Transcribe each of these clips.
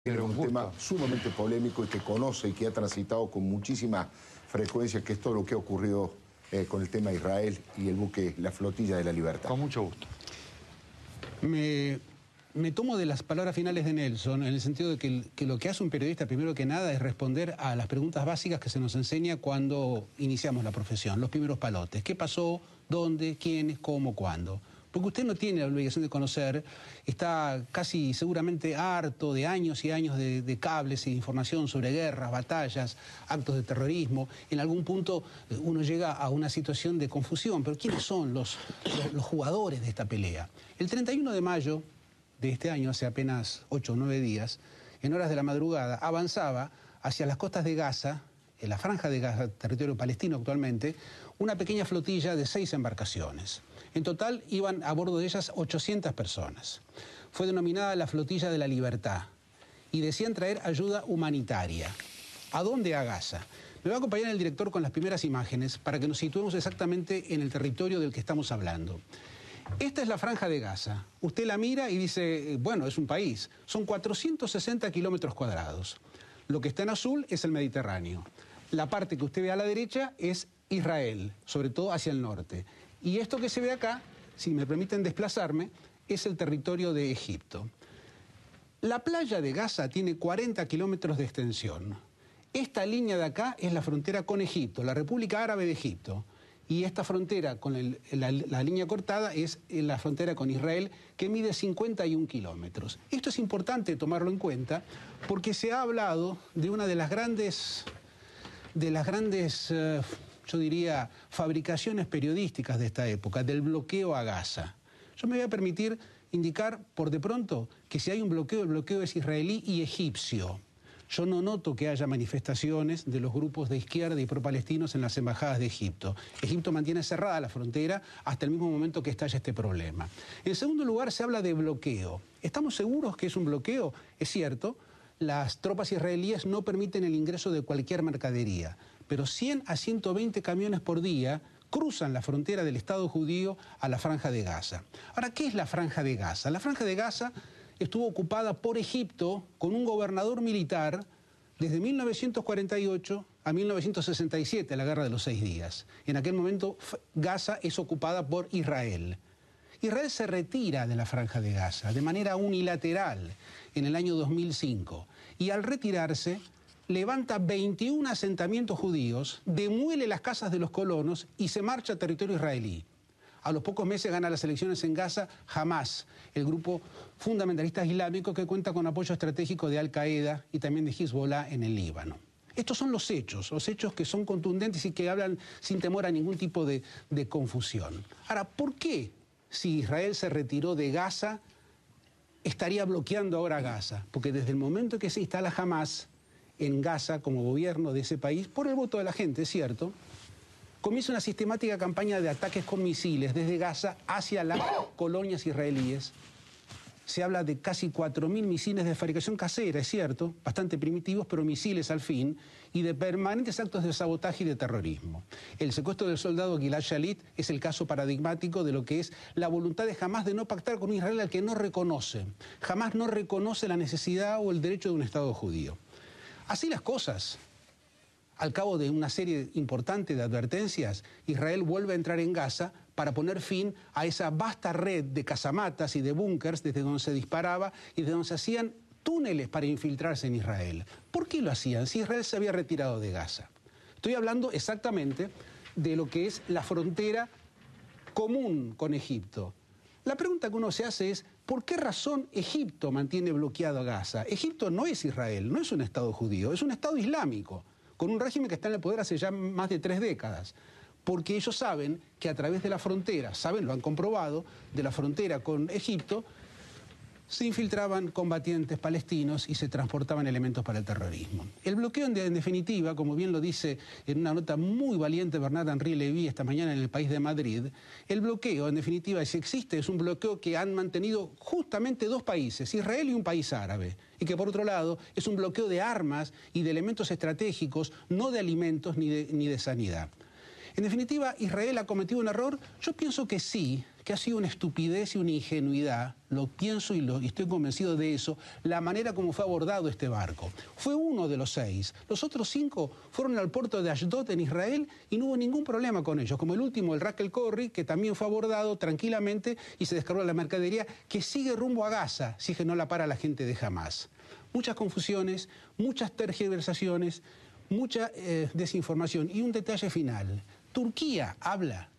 Es un tema sumamente polémico y que conoce y que ha transitado con muchísima frecuencia, que es todo lo que ha ocurrido con el tema de Israel y el buque, la Flotilla de la Libertad. Con mucho gusto. Me tomo de las palabras finales de Nelson, en el sentido de que lo que hace un periodista, primero que nada, es responder a las preguntas básicas que se nos enseña cuando iniciamos la profesión, los primeros palotes. ¿Qué pasó? ¿Dónde? ¿Quiénes? ¿Cómo? ¿Cuándo? Porque usted no tiene la obligación de conocer, está casi seguramente harto de años y años de cables e información sobre guerras, batallas, actos de terrorismo. En algún punto uno llega a una situación de confusión, pero ¿quiénes son los jugadores de esta pelea? El 31 de mayo de este año, hace apenas 8 o 9 días, en horas de la madrugada, avanzaba hacia las costas de Gaza, en la franja de Gaza, territorio palestino actualmente, una pequeña flotilla de 6 embarcaciones. En total iban a bordo de ellas 800 personas. Fue denominada la Flotilla de la Libertad y decían traer ayuda humanitaria. ¿A dónde? A Gaza. Me va a acompañar el director con las primeras imágenes para que nos situemos exactamente en el territorio del que estamos hablando. Esta es la franja de Gaza. Usted la mira y dice, bueno, es un país. Son 460 kilómetros cuadrados. Lo que está en azul es el Mediterráneo. La parte que usted ve a la derecha es Israel, sobre todo hacia el norte. Y esto que se ve acá, si me permiten desplazarme, es el territorio de Egipto. La playa de Gaza tiene 40 kilómetros de extensión. Esta línea de acá es la frontera con Egipto, la República Árabe de Egipto. Y esta frontera con la línea cortada es la frontera con Israel, que mide 51 kilómetros. Esto es importante tomarlo en cuenta porque se ha hablado de una de las grandes yo diría, fabricaciones periodísticas de esta época, del bloqueo a Gaza. Yo me voy a permitir indicar por de pronto que si hay un bloqueo, el bloqueo es israelí y egipcio. Yo no noto que haya manifestaciones de los grupos de izquierda y pro-palestinos en las embajadas de Egipto. Egipto mantiene cerrada la frontera hasta el mismo momento que estalla este problema. En segundo lugar, se habla de bloqueo. ¿Estamos seguros que es un bloqueo? Es cierto, las tropas israelíes no permiten el ingreso de cualquier mercadería, pero 100 a 120 camiones por día cruzan la frontera del Estado judío a la Franja de Gaza. Ahora, ¿qué es la Franja de Gaza? La Franja de Gaza estuvo ocupada por Egipto con un gobernador militar desde 1948 a 1967, la Guerra de los 6 días. En aquel momento Gaza es ocupada por Israel. Israel se retira de la Franja de Gaza de manera unilateral en el año 2005 y al retirarse levanta 21 asentamientos judíos, demuele las casas de los colonos y se marcha a territorio israelí. A los pocos meses gana las elecciones en Gaza Hamas, el grupo fundamentalista islámico que cuenta con apoyo estratégico de Al-Qaeda y también de Hezbollah en el Líbano. Estos son los hechos que son contundentes y que hablan sin temor a ningún tipo de confusión. Ahora, ¿por qué si Israel se retiró de Gaza estaría bloqueando ahora Gaza? Porque desde el momento que se instala Hamas en Gaza como gobierno de ese país, por el voto de la gente, es cierto, comienza una sistemática campaña de ataques con misiles desde Gaza hacia las colonias israelíes. Se habla de casi 4.000 misiles de fabricación casera, es cierto, bastante primitivos, pero misiles al fin, y de permanentes actos de sabotaje y de terrorismo. El secuestro del soldado Gilad Shalit es el caso paradigmático de lo que es la voluntad de Hamas de no pactar con un Israel al que no reconoce. Hamas no reconoce la necesidad o el derecho de un Estado judío. Así las cosas. Al cabo de una serie importante de advertencias, Israel vuelve a entrar en Gaza para poner fin a esa vasta red de casamatas y de búnkers desde donde se disparaba y desde donde se hacían túneles para infiltrarse en Israel. ¿Por qué lo hacían si Israel se había retirado de Gaza? Estoy hablando exactamente de lo que es la frontera común con Egipto. La pregunta que uno se hace es, ¿por qué razón Egipto mantiene bloqueado a Gaza? Egipto no es Israel, no es un Estado judío, es un Estado islámico, con un régimen que está en el poder hace ya más de 3 décadas, porque ellos saben que a través de la frontera, lo han comprobado, de la frontera con Egipto, se infiltraban combatientes palestinos y se transportaban elementos para el terrorismo. El bloqueo, en definitiva, como bien lo dice en una nota muy valiente Bernard-Henri Lévy esta mañana en El País de Madrid, el bloqueo, en definitiva, si existe, es un bloqueo que han mantenido justamente 2 países, Israel y un país árabe, y que por otro lado es un bloqueo de armas y de elementos estratégicos, no de alimentos ni de sanidad. En definitiva, ¿Israel ha cometido un error? Yo pienso que sí, que ha sido una estupidez y una ingenuidad, lo pienso y estoy convencido de eso, la manera como fue abordado este barco. Fue uno de los 6. Los otros 5 fueron al puerto de Ashdod en Israel y no hubo ningún problema con ellos, como el último, el Raquel Corrie, que también fue abordado tranquilamente y se descargó la mercadería que sigue rumbo a Gaza, si es que no la para la gente de Hamás. Muchas confusiones, muchas tergiversaciones, mucha desinformación. Y un detalle final. Turquía habla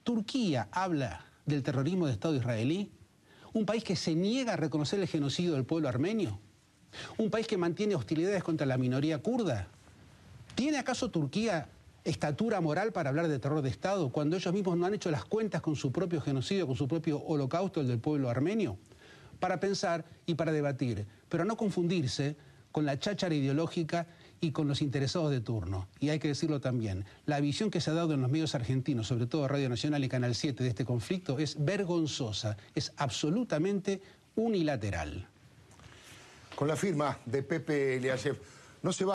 del terrorismo de Estado israelí. Un país que se niega a reconocer el genocidio del pueblo armenio. Un país que mantiene hostilidades contra la minoría kurda. ¿Tiene acaso Turquía estatura moral para hablar de terror de Estado cuando ellos mismos no han hecho las cuentas con su propio genocidio, con su propio holocausto, el del pueblo armenio? Para pensar y para debatir, pero no confundirse con la cháchara ideológica y con los interesados de turno. Y hay que decirlo también, la visión que se ha dado en los medios argentinos, sobre todo Radio Nacional y Canal 7 de este conflicto, es vergonzosa, es absolutamente unilateral. Con la firma de Pepe Eliashev, no se va